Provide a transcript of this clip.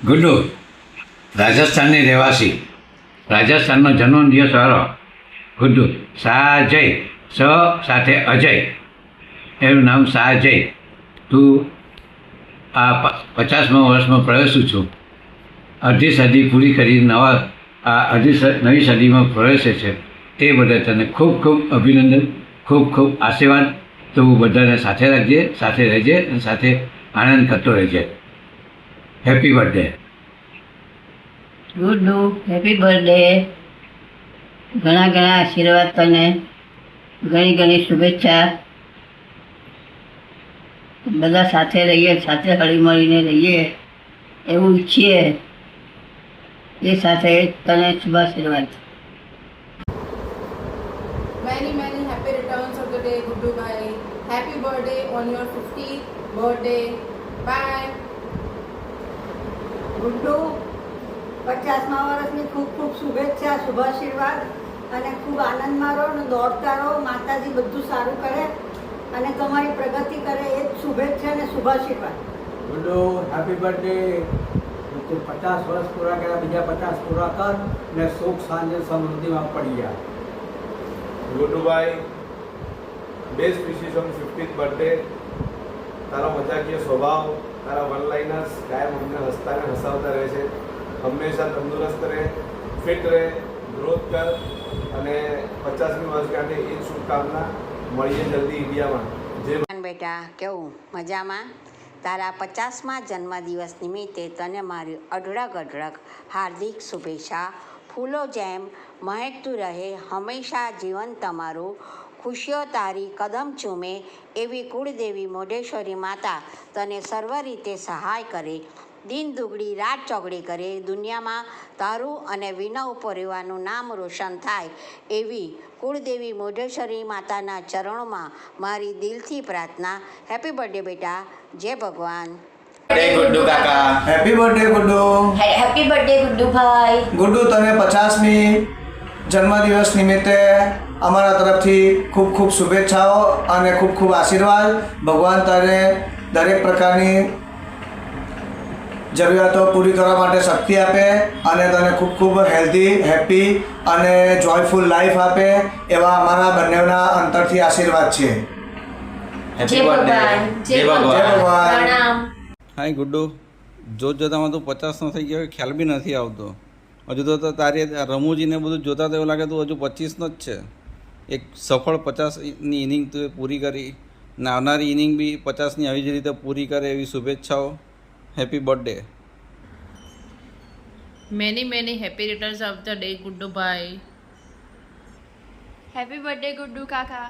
ગુડ્ડુ રાજસ્થાનની રહેવાસી, રાજસ્થાનનો જન્મદિવસ વાળો ગુડ્ડુ સાજય, સ સાથે અજય, એનું નામ સાજય. તું આ 50મા વર્ષમાં પ્રવેશું છું. અડધી સદી પૂરી કરી નવી સદીમાં પ્રવેશે છે. તે બદલ તને ખૂબ ખૂબ અભિનંદન, ખૂબ ખૂબ આશીર્વાદ. તું બધાને સાથે રાખજે, સાથે રહેજે અને સાથે આનંદ કરતો રહેજે. Happy birthday. Guddu, happy birthday. ઘણા ઘણા આશીર્વાદ તને, ઘણી ઘણી શુભેચ્છા. બધા સાથે રહીએ, સાથે હળીમળીને રહીએ એવું ઈચ્છીએ. એ સાથે તને શુભાશીર્વાદ. Many happy returns of the day, Guddu bhai. Happy birthday on your 50th birthday. Bye. Guddu, 50મા વર્ષની ખૂબ ખૂબ શુભેચ્છા, શુભાશીર્વાદ અને ખૂબ આનંદમાં રહો અને દોડતા રહો. માતાજી બધું સારું કરે અને તમારી પ્રગતિ કરે એ જ શુભેચ્છા અને શુભાશીર્વાદ. Guddu, happy birthday. તું 50 વર્ષ પૂરા કર્યા, બીજા 50 પૂરા કર ને સુખ શાંતિ સમૃદ્ધિમાં પડી ગયા. ગુડ્ડુભાઈ, best wishes on 50th birthday. તારો મજાકીય સ્વભાવ, તારા વન લાઇનર્સ કાયમ અમને હસતા ને હસાવતા રહે છે. હંમેશા તંદુરસ્ત રહે, ફિટ રહે, ગ્રોથ કર અને 50મી વર્ષગાંઠે એ જ શુભકામના. મળીએ જલ્દી ઇન્ડિયામાં. જે બેટા, કેવું મજામાં? તારા 50મા જન્મદિવસ નિમિત્તે તને મારી અઢળક હાર્દિક શુભેચ્છા. ફૂલો જેમ મહેકતું રહે હંમેશા જીવન તમારું. ખુશીઓ તારી કદમ ચૂમે એવી કુળદેવી મોઢેશ્વરી માતા તને સર્વ રીતે સહાય કરે. દિન દુગડી રાત ચોગડી કરે. દુનિયામાં તારું અને વિનવ પરિવારનું નામ રોશન થાય એવી કુળદેવી મોઢેશ્વરી માતાના ચરણોમાં મારી દિલથી પ્રાર્થના. હેપી બર્થડે બેટા. જય ભગવાન. ગુડ્ડુ કાકા. Happy birthday Guddu. Happy birthday Guddu ભાઈ. ગુડ્ડુ, તને 50મી જન્મદિવસ નિમિત્તે અમારા તરફથી ખૂબ ખૂબ શુભેચ્છાઓ અને ખૂબ ખૂબ આશીર્વાદ. ભગવાન તને દરેક પ્રકારની જરૂરિયાતો પૂરી કરવા માટે શક્તિ આપે અને તને ખૂબ ખૂબ હેલ્ધી, હેપી અને જોયફુલ લાઈફ આપે એવા અમારા બંનેના અંતરથી આશીર્વાદ છે. Happy birthday. જય ભગવાન. હાય ગુડ્ડુ, જોતામાં તું 50નો થઈ ગયો ખ્યાલ બી નથી આવતો. હજુ તો તારી રમૂજીને બધું જોતા તો એવું લાગે તું હજુ 25નો જ છે. એક સફળ 50ની ઇનિંગ તું પૂરી કરી ને આવનારી ઇનિંગ બી 50ની આવી જ રીતે પૂરી કરે એવી શુભેચ્છાઓ. Happy birthday. Many happy returns of the day, Guddu bhai. Happy birthday, Guddu Kaka.